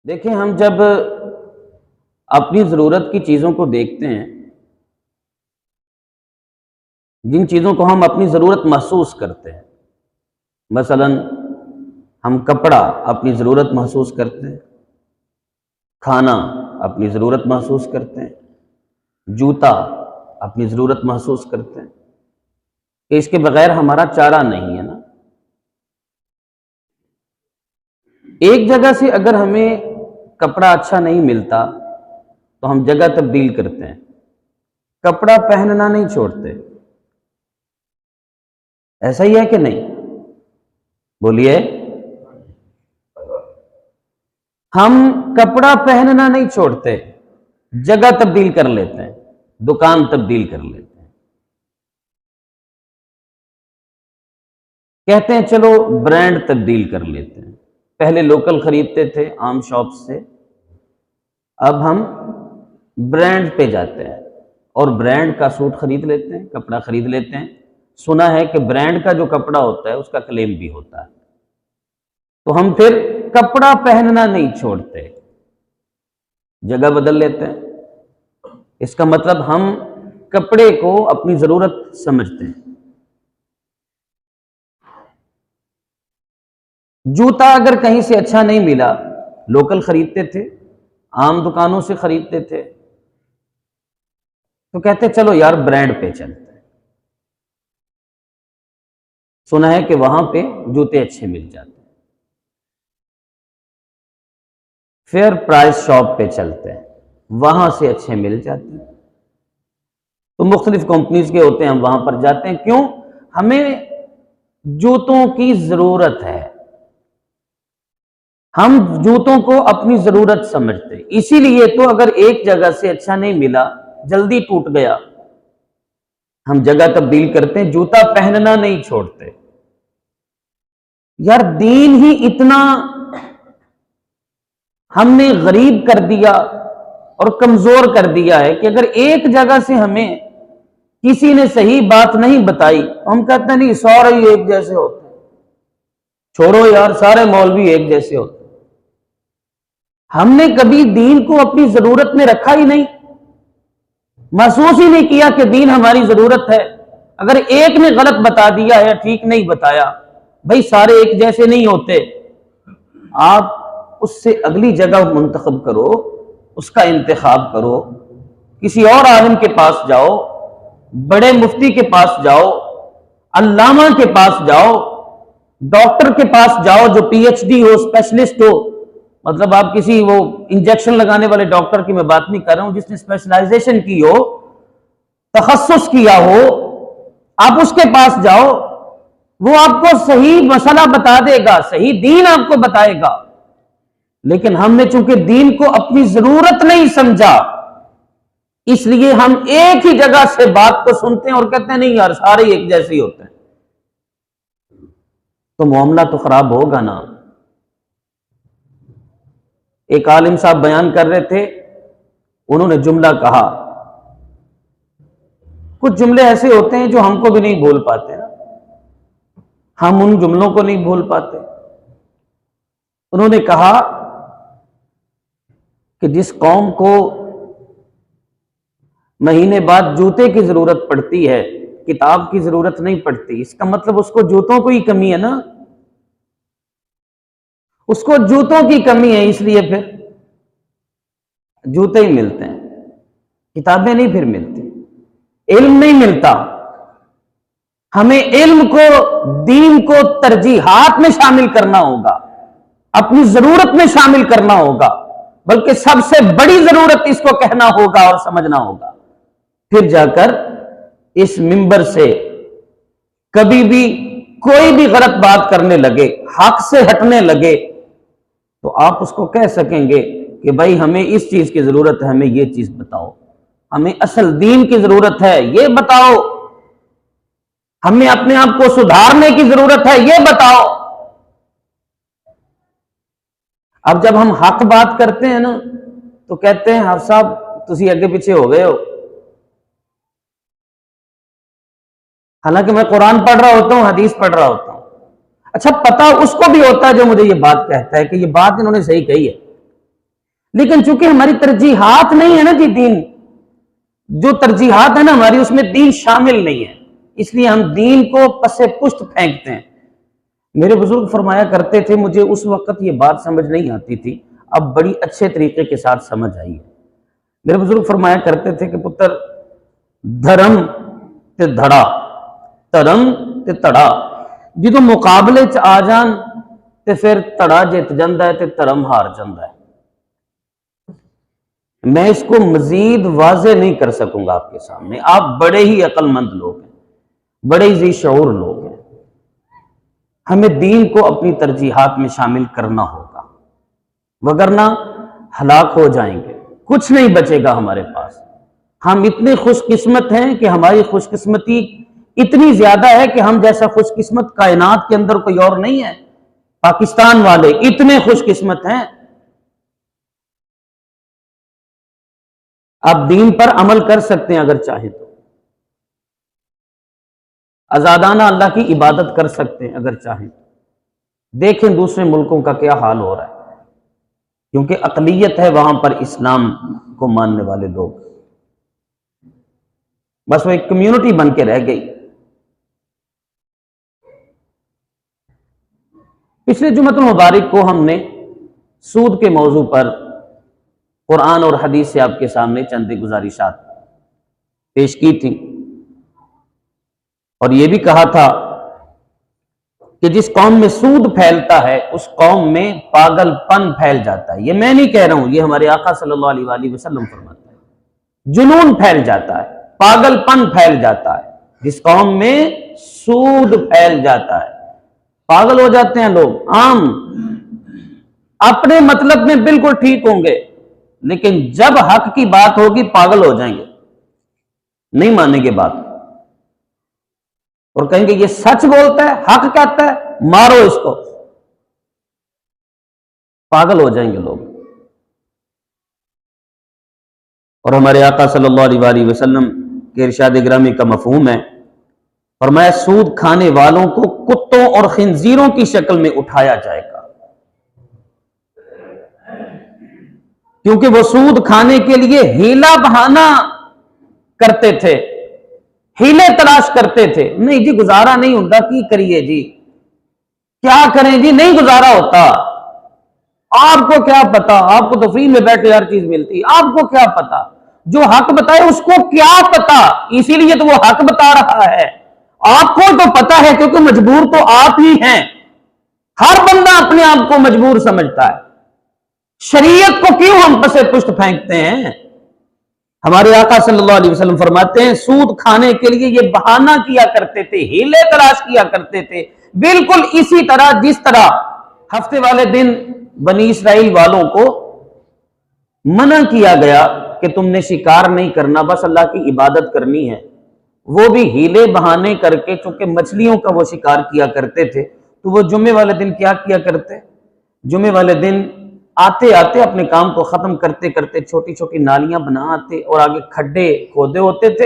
دیکھیں، ہم جب اپنی ضرورت کی چیزوں کو دیکھتے ہیں، جن چیزوں کو ہم اپنی ضرورت محسوس کرتے ہیں، مثلا ہم کپڑا اپنی ضرورت محسوس کرتے ہیں، کھانا اپنی ضرورت محسوس کرتے ہیں، جوتا اپنی ضرورت محسوس کرتے ہیں کہ اس کے بغیر ہمارا چارہ نہیں ہے نا۔ ایک جگہ سے اگر ہمیں کپڑا اچھا نہیں ملتا تو ہم جگہ تبدیل کرتے ہیں، کپڑا پہننا نہیں چھوڑتے۔ ایسا ہی ہے کہ نہیں؟ بولیے۔ ہم کپڑا پہننا نہیں چھوڑتے، جگہ تبدیل کر لیتے ہیں، دکان تبدیل کر لیتے ہیں، کہتے ہیں چلو برانڈ تبدیل کر لیتے ہیں۔ پہلے لوکل خریدتے تھے عام شاپ سے، اب ہم برانڈ پہ جاتے ہیں اور برانڈ کا سوٹ خرید لیتے ہیں، کپڑا خرید لیتے ہیں۔ سنا ہے کہ برانڈ کا جو کپڑا ہوتا ہے اس کا کلیم بھی ہوتا ہے، تو ہم پھر کپڑا پہننا نہیں چھوڑتے، جگہ بدل لیتے ہیں۔ اس کا مطلب ہم کپڑے کو اپنی ضرورت سمجھتے ہیں۔ جوتا اگر کہیں سے اچھا نہیں ملا، لوکل خریدتے تھے، عام دکانوں سے خریدتے تھے، تو کہتے چلو یار برانڈ پہ چلتے ہیں۔ سنا ہے کہ وہاں پہ جوتے اچھے مل جاتے ہیں۔ فیئر پرائس شاپ پہ چلتے ہیں، وہاں سے اچھے مل جاتے ہیں۔ تو مختلف کمپنیز کے ہوتے ہیں، ہم وہاں پر جاتے ہیں۔ کیوں؟ ہمیں جوتوں کی ضرورت ہے، ہم جوتوں کو اپنی ضرورت سمجھتے ہیں۔ اسی لیے تو اگر ایک جگہ سے اچھا نہیں ملا، جلدی ٹوٹ گیا، ہم جگہ تبدیل کرتے ہیں، جوتا پہننا نہیں چھوڑتے۔ یار دین ہی اتنا ہم نے غریب کر دیا اور کمزور کر دیا ہے کہ اگر ایک جگہ سے ہمیں کسی نے صحیح بات نہیں بتائی، ہم کہتے ہیں نہیں سارے ہی ایک جیسے ہوتے ہیں، چھوڑو یار سارے مولوی ایک جیسے ہوتے ہیں۔ ہم نے کبھی دین کو اپنی ضرورت میں رکھا ہی نہیں، محسوس ہی نہیں کیا کہ دین ہماری ضرورت ہے۔ اگر ایک نے غلط بتا دیا ہے، ٹھیک نہیں بتایا، بھائی سارے ایک جیسے نہیں ہوتے، آپ اس سے اگلی جگہ منتخب کرو، اس کا انتخاب کرو، کسی اور عالم کے پاس جاؤ، بڑے مفتی کے پاس جاؤ، علامہ کے پاس جاؤ، ڈاکٹر کے پاس جاؤ جو پی ایچ ڈی ہو، اسپیشلسٹ ہو۔ مطلب آپ کسی وہ انجیکشن لگانے والے ڈاکٹر کی میں بات نہیں کر رہا ہوں، جس نے اسپیشلائزیشن کی ہو، تخصص کیا ہو، آپ اس کے پاس جاؤ، وہ آپ کو صحیح مسئلہ بتا دے گا، صحیح دین آپ کو بتائے گا۔ لیکن ہم نے چونکہ دین کو اپنی ضرورت نہیں سمجھا، اس لیے ہم ایک ہی جگہ سے بات کو سنتے ہیں اور کہتے ہیں نہیں یار سارے ایک جیسے ہی ہوتے ہیں، تو معاملہ تو خراب ہوگا نا۔ ایک عالم صاحب بیان کر رہے تھے، انہوں نے جملہ کہا، کچھ جملے ایسے ہوتے ہیں جو ہم کو بھی نہیں بھول پاتے نا، ہم ان جملوں کو نہیں بھول پاتے۔ انہوں نے کہا کہ جس قوم کو مہینے بعد جوتے کی ضرورت پڑتی ہے، کتاب کی ضرورت نہیں پڑتی، اس کا مطلب اس کو جوتوں کو ہی کمی ہے نا، اس کو جوتوں کی کمی ہے، اس لیے پھر جوتے ہی ملتے ہیں، کتابیں نہیں پھر ملتی، علم نہیں ملتا۔ ہمیں علم کو، دین کو ترجیحات میں شامل کرنا ہوگا، اپنی ضرورت میں شامل کرنا ہوگا، بلکہ سب سے بڑی ضرورت اس کو کہنا ہوگا اور سمجھنا ہوگا۔ پھر جا کر اس منبر سے کبھی بھی کوئی بھی غلط بات کرنے لگے، حق سے ہٹنے لگے، تو آپ اس کو کہہ سکیں گے کہ بھائی ہمیں اس چیز کی ضرورت ہے، ہمیں یہ چیز بتاؤ، ہمیں اصل دین کی ضرورت ہے، یہ بتاؤ، ہمیں اپنے آپ کو سدھارنے کی ضرورت ہے، یہ بتاؤ۔ اب جب ہم حق بات کرتے ہیں نا تو کہتے ہیں حافظ صاحب تسی اگے پیچھے ہو گئے ہو، حالانکہ میں قرآن پڑھ رہا ہوتا ہوں، حدیث پڑھ رہا ہوتا ہوں۔ اچھا پتہ اس کو بھی ہوتا ہے جو مجھے یہ بات کہتا ہے کہ یہ بات انہوں نے صحیح کہی ہے، لیکن چونکہ ہماری ترجیحات نہیں ہے نا جی، دین جو ترجیحات ہے نا ہماری، اس میں دین شامل نہیں ہے، اس لیے ہم دین کو پس پشت پھینکتے ہیں۔ میرے بزرگ فرمایا کرتے تھے، مجھے اس وقت یہ بات سمجھ نہیں آتی تھی، اب بڑی اچھے طریقے کے ساتھ سمجھ آئی ہے۔ میرے بزرگ فرمایا کرتے تھے کہ پتر دھرم تے دھڑا، دھرم تے تڑا، جدو مقابلے چ آ جان تے پھر تڑا جت جاندہ ہے تے دھرم ہار جاندہ ہے۔ میں اس کو مزید واضح نہیں کر سکوں گا آپ کے سامنے، آپ بڑے ہی عقل مند لوگ ہیں، بڑے ہی ذی شعور لوگ ہیں، ہمیں دین کو اپنی ترجیحات میں شامل کرنا ہوگا، وگرنہ ہلاک ہو جائیں گے، کچھ نہیں بچے گا ہمارے پاس۔ ہم اتنے خوش قسمت ہیں کہ ہماری خوش قسمتی اتنی زیادہ ہے کہ ہم جیسا خوش قسمت کائنات کے اندر کوئی اور نہیں ہے۔ پاکستان والے اتنے خوش قسمت ہیں، آپ دین پر عمل کر سکتے ہیں اگر چاہیں تو، آزادانہ اللہ کی عبادت کر سکتے ہیں اگر چاہیں تو۔ دیکھیں دوسرے ملکوں کا کیا حال ہو رہا ہے، کیونکہ اقلیت ہے وہاں پر اسلام کو ماننے والے لوگ، بس وہ ایک کمیونٹی بن کے رہ گئی۔ پچھلے جمعۃ المبارک کو ہم نے سود کے موضوع پر قرآن اور حدیث سے آپ کے سامنے چند گزارشات پیش کی تھی، اور یہ بھی کہا تھا کہ جس قوم میں سود پھیلتا ہے اس قوم میں پاگل پن پھیل جاتا ہے۔ یہ میں نہیں کہہ رہا ہوں، یہ ہمارے آقا صلی اللہ علیہ وآلہ وسلم فرماتے ہیں، جنون پھیل جاتا ہے، پاگل پن پھیل جاتا ہے جس قوم میں سود پھیل جاتا ہے، پاگل ہو جاتے ہیں لوگ۔ عام اپنے مطلب میں بالکل ٹھیک ہوں گے، لیکن جب حق کی بات ہوگی پاگل ہو جائیں گے، نہیں مانیں گے بات، اور کہیں گے یہ سچ بولتا ہے، حق کہتا ہے، مارو اس کو، پاگل ہو جائیں گے لوگ۔ اور ہمارے آقا صلی اللہ علیہ وآلہ وسلم کے ارشاد گرامی کا مفہوم ہے، فرمایا سود کھانے والوں کو کتوں اور خنزیروں کی شکل میں اٹھایا جائے گا، کیونکہ وہ سود کھانے کے لیے ہیلا بہانہ کرتے تھے، ہیلے تلاش کرتے تھے۔ نہیں جی گزارا نہیں ہوتا، کی کریے جی، کیا کریں جی، نہیں گزارا ہوتا۔ آپ کو کیا پتا، آپ کو تو فری میں بیٹھے ہر چیز ملتی، آپ کو کیا پتا، جو حق بتائے اس کو کیا پتا، اسی لیے تو وہ حق بتا رہا ہے۔ آپ کو تو پتا ہے کیونکہ مجبور تو آپ ہی ہیں، ہر بندہ اپنے آپ کو مجبور سمجھتا ہے۔ شریعت کو کیوں ہم پسے پشت پھینکتے ہیں؟ ہمارے آقا صلی اللہ علیہ وسلم فرماتے ہیں سود کھانے کے لیے یہ بہانہ کیا کرتے تھے، ہیلے تلاش کیا کرتے تھے، بالکل اسی طرح جس طرح ہفتے والے دن بنی اسرائیل والوں کو منع کیا گیا کہ تم نے شکار نہیں کرنا، بس اللہ کی عبادت کرنی ہے، وہ بھی ہیلے بہانے کر کے، چونکہ مچھلیوں کا وہ شکار کیا کرتے تھے، تو وہ جمعے والے دن کیا کیا کرتے، جمعے والے دن آتے آتے اپنے کام کو ختم کرتے کرتے چھوٹی چھوٹی نالیاں بنا آتے، اور آگے کھڈے کھودے ہوتے تھے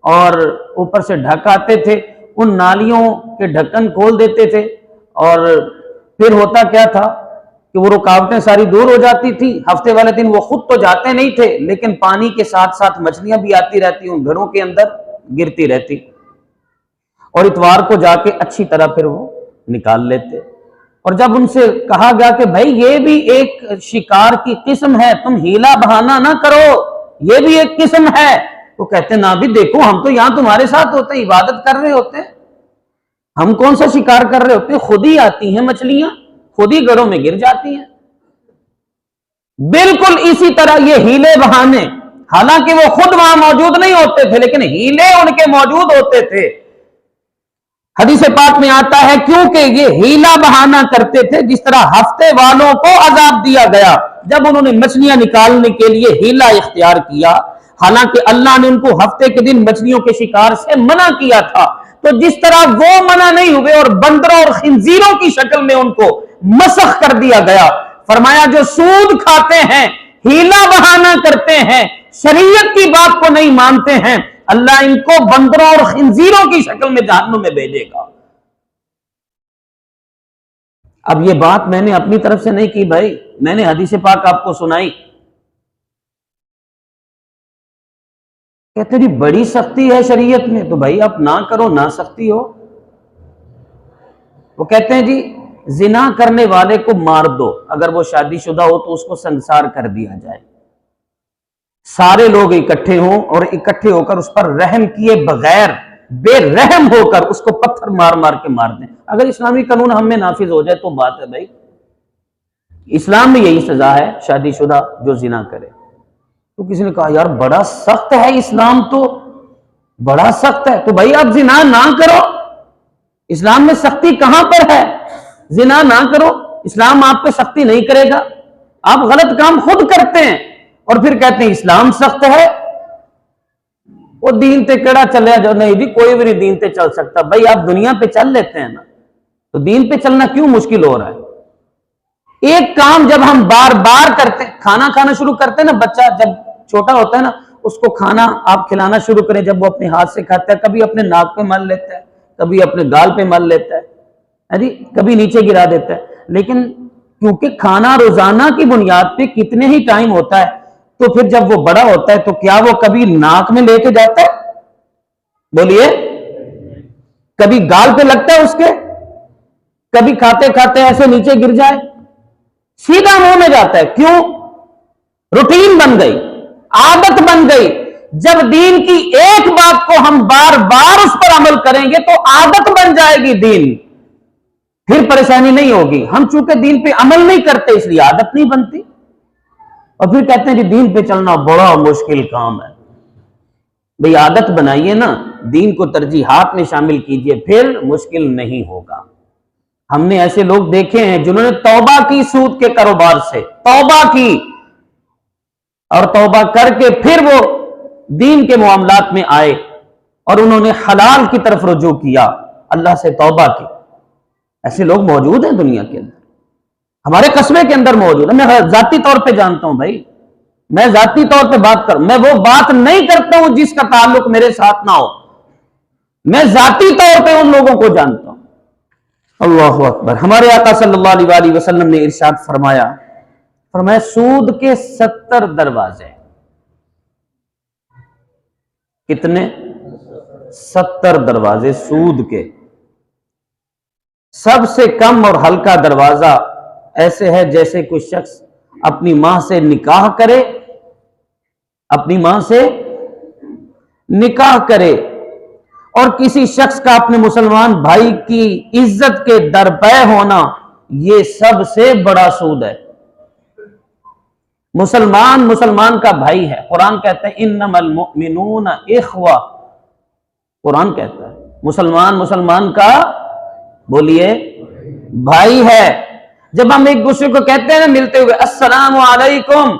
اور اوپر سے ڈھک آتے تھے، ان نالیوں کے ڈھکن کھول دیتے تھے، اور پھر ہوتا کیا تھا کہ وہ رکاوٹیں ساری دور ہو جاتی تھی۔ ہفتے والے دن وہ خود تو جاتے نہیں تھے، لیکن پانی کے ساتھ ساتھ مچھلیاں بھی آتی رہتی، ان گھروں کے اندر گرتی رہتی، اور اتوار کو جا کے اچھی طرح پھر وہ نکال لیتے۔ اور جب ان سے کہا گیا کہ بھائی یہ بھی ایک شکار کی قسم ہے، تم ہیلا بہانہ نہ کرو، یہ بھی ایک قسم ہے، وہ کہتے ہیں نا بھی دیکھو ہم تو یہاں تمہارے ساتھ ہوتے ہیں، عبادت کر رہے ہوتے ہیں، ہم کون سا شکار کر رہے ہوتے ہیں، خود ہی آتی ہیں مچھلیاں، خود ہی گھروں میں گر جاتی ہیں۔ بالکل اسی طرح یہ ہیلے بہانے، حالانکہ وہ خود وہاں موجود نہیں ہوتے تھے، لیکن ہیلے ان کے موجود ہوتے تھے۔ حدیث پاک میں آتا ہے کیونکہ یہ ہیلا بہانہ کرتے تھے، جس طرح ہفتے والوں کو عذاب دیا گیا جب انہوں نے مچھلیاں نکالنے کے لیے ہیلا اختیار کیا، حالانکہ اللہ نے ان کو ہفتے کے دن مچھلیوں کے شکار سے منع کیا تھا، تو جس طرح وہ منع نہیں ہوئے اور بندروں اور خنزیروں کی شکل میں ان کو مسخ کر دیا گیا، فرمایا جو سود کھاتے ہیں، ہیلا بہانہ کرتے ہیں، شریعت کی بات کو نہیں مانتے ہیں، اللہ ان کو بندروں اور خنزیروں کی شکل میں جہنم میں بھیجے گا۔ اب یہ بات میں نے اپنی طرف سے نہیں کی بھائی، میں نے حدیث پاک آپ کو سنائی، کہتے ہیں جی بڑی سختی ہے شریعت میں، تو بھائی آپ نہ کرو، نہ سختی ہو۔ وہ کہتے ہیں جی زنا کرنے والے کو مار دو، اگر وہ شادی شدہ ہو تو اس کو سنسار کر دیا جائے، سارے لوگ اکٹھے ہوں اور اکٹھے ہو کر اس پر رحم کیے بغیر بے رحم ہو کر اس کو پتھر مار مار کے مار دیں۔ اگر اسلامی قانون ہم میں نافذ ہو جائے تو بات ہے بھائی، اسلام میں یہی سزا ہے شادی شدہ جو زنا کرے۔ تو کسی نے کہا یار بڑا سخت ہے اسلام، تو بڑا سخت ہے، تو بھائی آپ زنا نہ کرو، اسلام میں سختی کہاں پر ہے؟ زنا نہ کرو، اسلام آپ پہ سختی نہیں کرے گا، آپ غلط کام خود کرتے ہیں اور پھر کہتے ہیں اسلام سخت ہے۔ وہ دین تے کیڑا چلے جو نہیں جی کوئی بھی نہیں دین تے چل سکتا، بھائی آپ دنیا پہ چل لیتے ہیں نا، تو دین پہ چلنا کیوں مشکل ہو رہا ہے؟ ایک کام جب ہم بار بار کرتے ہیں، کھانا کھانا شروع کرتے ہیں نا، بچہ جب چھوٹا ہوتا ہے نا اس کو کھانا آپ کھلانا شروع کریں، جب وہ اپنے ہاتھ سے کھاتا ہے کبھی اپنے ناک پہ مل لیتا ہے، کبھی اپنے گال پہ مل لیتا ہے جی، کبھی نیچے گرا دیتا ہے، لیکن کیونکہ کھانا روزانہ کی بنیاد پہ کتنے ہی ٹائم ہوتا ہے، تو پھر جب وہ بڑا ہوتا ہے تو کیا وہ کبھی ناک میں لے کے جاتا ہے؟ بولیے، کبھی گال پہ لگتا ہے اس کے؟ کبھی کھاتے کھاتے ایسے نیچے گر جائے؟ سیدھا منہ میں جاتا ہے، کیوں؟ روٹین بن گئی، عادت بن گئی۔ جب دین کی ایک بات کو ہم بار بار اس پر عمل کریں گے تو عادت بن جائے گی دین، پھر پریشانی نہیں ہوگی۔ ہم چونکہ دین پہ عمل نہیں کرتے اس لیے عادت نہیں بنتی، اور پھر کہتے ہیں جی دین پہ چلنا بڑا مشکل کام ہے۔ بھئی عادت بنائیے نا، دین کو ترجیحات میں شامل کیجئے، پھر مشکل نہیں ہوگا۔ ہم نے ایسے لوگ دیکھے ہیں جنہوں نے توبہ کی سود کے کاروبار سے، توبہ کی، اور توبہ کر کے پھر وہ دین کے معاملات میں آئے اور انہوں نے حلال کی طرف رجوع کیا، اللہ سے توبہ کی۔ ایسے لوگ موجود ہیں دنیا کے اندر، ہمارے قصبے کے اندر موجود ہے۔ میں ذاتی طور پہ جانتا ہوں بھائی، میں ذاتی طور پہ بات کروں، میں وہ بات نہیں کرتا ہوں جس کا تعلق میرے ساتھ نہ ہو، میں ذاتی طور پہ ان لوگوں کو جانتا ہوں۔ اللہ اکبر۔ ہمارے آقا صلی اللہ علیہ وآلہ وسلم نے ارشاد فرمایا سود کے 70 دروازے، کتنے؟ 70 دروازے سود کے۔ سب سے کم اور ہلکا دروازہ ایسے ہے جیسے کوئی شخص اپنی ماں سے نکاح کرے، اپنی ماں سے نکاح کرے اور کسی شخص کا اپنے مسلمان بھائی کی عزت کے درپے ہونا، یہ سب سے بڑا سود ہے۔ مسلمان کا بھائی ہے، قرآن کہتا ہے انما المؤمنون اخوہ، قرآن کہتا ہے مسلمان کا، بولیے، بھائی ہے۔ جب ہم ایک دوسرے کو کہتے ہیں نا ملتے ہوئے السلام علیکم،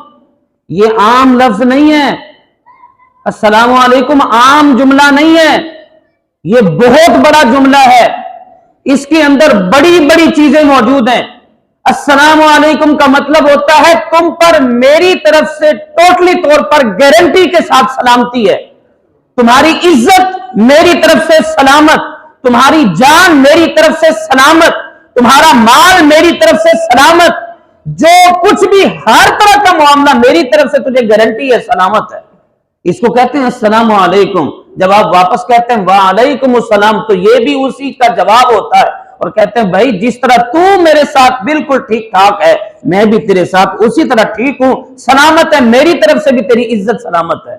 یہ عام لفظ نہیں ہے، السلام علیکم عام جملہ نہیں ہے، یہ بہت بڑا جملہ ہے، اس کے اندر بڑی بڑی چیزیں موجود ہیں۔ السلام علیکم کا مطلب ہوتا ہے تم پر میری طرف سے ٹوٹلی طور پر گارنٹی کے ساتھ سلامتی ہے، تمہاری عزت میری طرف سے سلامت، تمہاری جان میری طرف سے سلامت، تمہارا مال میری طرف سے سلامت، جو کچھ بھی ہر طرح کا معاملہ میری طرف سے تجھے گارنٹی ہے، سلامت ہے۔ اس کو کہتے ہیں السلام علیکم۔ جب آپ واپس کہتے ہیں وعلیکم السلام تو یہ بھی اسی کا جواب ہوتا ہے، اور کہتے ہیں بھائی جس طرح تو میرے ساتھ بالکل ٹھیک ٹھاک ہے میں بھی تیرے ساتھ اسی طرح ٹھیک ہوں، سلامت ہے، میری طرف سے بھی تیری عزت سلامت ہے۔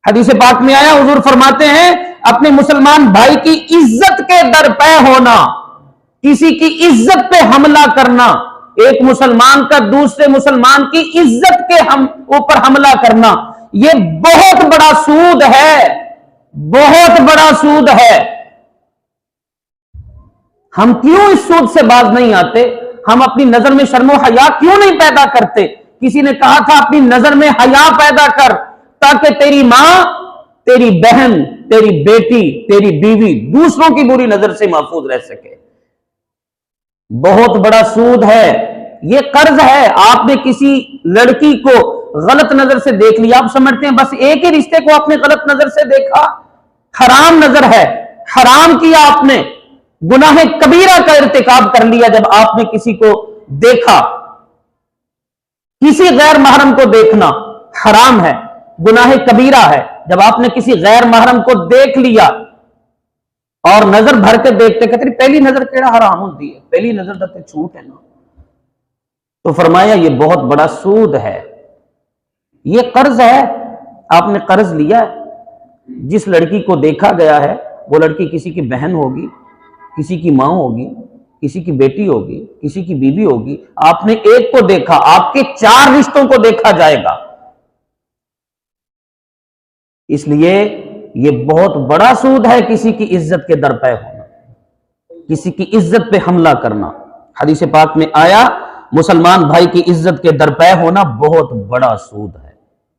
حدیث پاک میں آیا، حضور فرماتے ہیں اپنے مسلمان بھائی کی عزت کے درپے ہونا، کسی کی عزت پہ حملہ کرنا، ایک مسلمان کا دوسرے مسلمان کی عزت کے اوپر حملہ کرنا، یہ بہت بڑا سود ہے، بہت بڑا سود ہے۔ ہم کیوں اس سود سے باز نہیں آتے؟ ہم اپنی نظر میں شرم و حیا کیوں نہیں پیدا کرتے؟ کسی نے کہا تھا اپنی نظر میں حیا پیدا کر تاکہ تیری ماں، تیری بہن، تیری بیٹی، تیری بیوی دوسروں کی بری نظر سے محفوظ رہ سکے۔ بہت بڑا سود ہے، یہ قرض ہے۔ آپ نے کسی لڑکی کو غلط نظر سے دیکھ لیا، آپ سمجھتے ہیں بس ایک ہی رشتے کو آپ نے غلط نظر سے دیکھا، حرام نظر ہے، حرام کیا آپ نے، گناہ کبیرہ کا ارتکاب کر لیا جب آپ نے کسی کو دیکھا۔ کسی غیر محرم کو دیکھنا حرام ہے، گناہ کبیرہ ہے، جب آپ نے کسی غیر محرم کو دیکھ لیا اور نظر بھر کے دیکھتے کہتے پہلی نظر کیڑا حرام ہوتی ہے، پہلی نظر تک چھوٹ ہے نا، تو فرمایا یہ بہت بڑا سود ہے، یہ قرض ہے، آپ نے قرض لیا ہے۔ جس لڑکی کو دیکھا گیا ہے وہ لڑکی کسی کی بہن ہوگی، کسی کی ماں ہوگی، کسی کی بیٹی ہوگی، کسی کی بیوی ہوگی، آپ نے ایک کو دیکھا، آپ کے 4 رشتوں کو دیکھا جائے گا۔ اس لیے یہ بہت بڑا سود ہے کسی کی عزت کے درپے ہونا، کسی کی عزت پہ حملہ کرنا۔ حدیث پاک میں آیا مسلمان بھائی کی عزت کے درپے ہونا بہت بڑا سود ہے،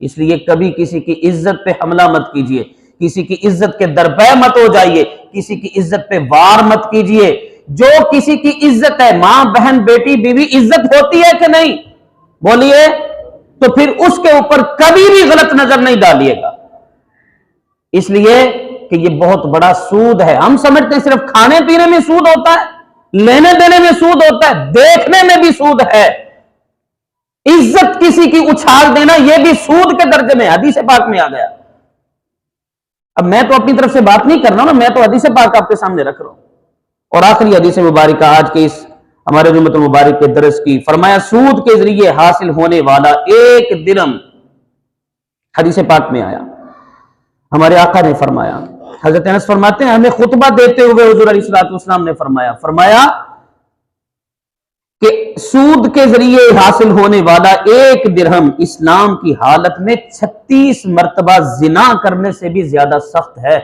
اس لیے کبھی کسی کی عزت پہ حملہ مت کیجئے، کسی کی عزت کے درپے مت ہو جائیے، کسی کی عزت پہ وار مت کیجئے۔ جو کسی کی عزت ہے، ماں بہن بیٹی بیوی، عزت ہوتی ہے کہ نہیں؟ بولیے، تو پھر اس کے اوپر کبھی بھی غلط نظر نہیں ڈالیے گا، اس لیے کہ یہ بہت بڑا سود ہے۔ ہم سمجھتے ہیں صرف کھانے پینے میں سود ہوتا ہے، لینے دینے میں سود ہوتا ہے، دیکھنے میں بھی سود ہے۔ عزت کسی کی اچھال دینا یہ بھی سود کے درجے میں، حدیث پاک میں آ گیا۔ اب میں تو اپنی طرف سے بات نہیں کر رہا ہوں نا، میں تو حدیث پاک آپ کے سامنے رکھ رہا ہوں۔ اور آخری حدیث مبارکہ آج کے اس ہمارے جمعۃ المبارک کے درس کی، فرمایا سود کے ذریعے حاصل ہونے والا 1 درہم، حدیث پاک میں آیا، ہمارے آقا نے فرمایا، حضرت انس فرماتے ہیں ہمیں خطبہ دیتے ہوئے حضور علیہ الصلوۃ والسلام نے فرمایا کہ سود کے ذریعے حاصل ہونے والا 1 درہم اسلام کی حالت میں 36 مرتبہ زنا کرنے سے بھی زیادہ سخت ہے۔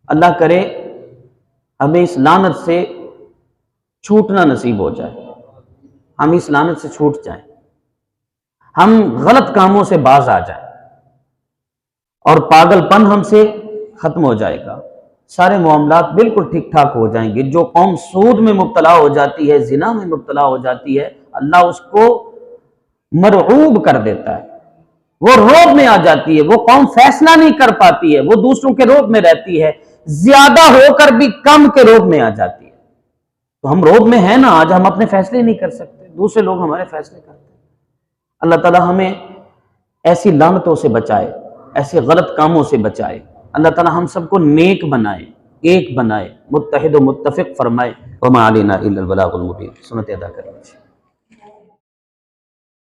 اللہ کرے ہمیں اس لعنت سے چھوٹنا نصیب ہو جائے، ہم اس لعنت سے چھوٹ جائیں، ہم غلط کاموں سے باز آ جائیں اور پاگل پن ہم سے ختم ہو جائے گا، سارے معاملات بالکل ٹھیک ٹھاک ہو جائیں گے۔ جو قوم سود میں مبتلا ہو جاتی ہے، زنا میں مبتلا ہو جاتی ہے، اللہ اس کو مرعوب کر دیتا ہے، وہ روب میں آ جاتی ہے، وہ قوم فیصلہ نہیں کر پاتی ہے، وہ دوسروں کے روب میں رہتی ہے، زیادہ ہو کر بھی کم کے روب میں آ جاتی ہے۔ تو ہم روب میں ہیں نا، آج ہم اپنے فیصلے نہیں کر سکتے، دوسرے لوگ ہمارے فیصلے کرتے ہیں۔ اللہ تعالی ہمیں ایسی لعنتوں سے بچائے، ایسے غلط کاموں سے بچائے، اللہ تعالی ہم سب کو نیک بنائے، ایک بنائے، متحد و متفق فرمائے۔ وما علینا الا البلاغ المبین۔ سنت ادا کریں۔